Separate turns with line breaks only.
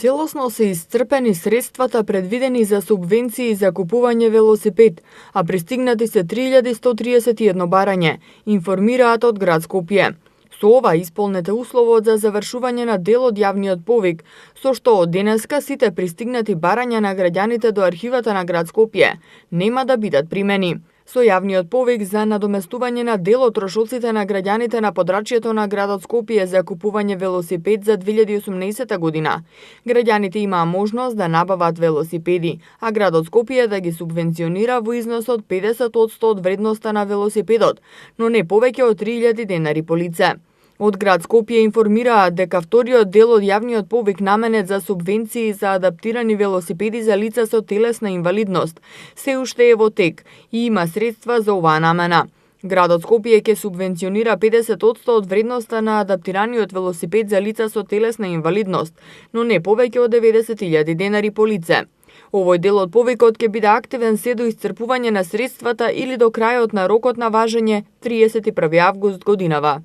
Целосно се исцрпени средствата предвидени за субвенции за купување велосипед, а пристигнати се 3131 барање, информираат од град Скопје. Со ова исполнете условот за завршување на дел од јавниот повик, со што од денеска сите пристигнати барања на граѓаните до архивата на град Скопје нема да бидат примени. Со јавниот повик за надоместување на дел од трошоците на граѓаните на подрачјето на градот Скопје за купување велосипед за 2018 година, граѓаните имаа можност да набават велосипеди, а градот Скопје да ги субвенционира во износ од 50% од вредноста на велосипедот, но не повеќе од 3000 денари по лице. Од град Скопје информираат дека вториот дел од јавниот повик наменет за субвенции за адаптирани велосипеди за лица со телесна инвалидност се уште е во тек и има средства за оваа намена. Градот Скопје ќе субвенционира 50% од вредноста на адаптираниот велосипед за лица со телесна инвалидност, но не повеќе од 90.000 денари по лице. Овој дел од повикот ќе биде активен се до исцрпување на средствата или до крајот на рокот на важење 31 август годинава.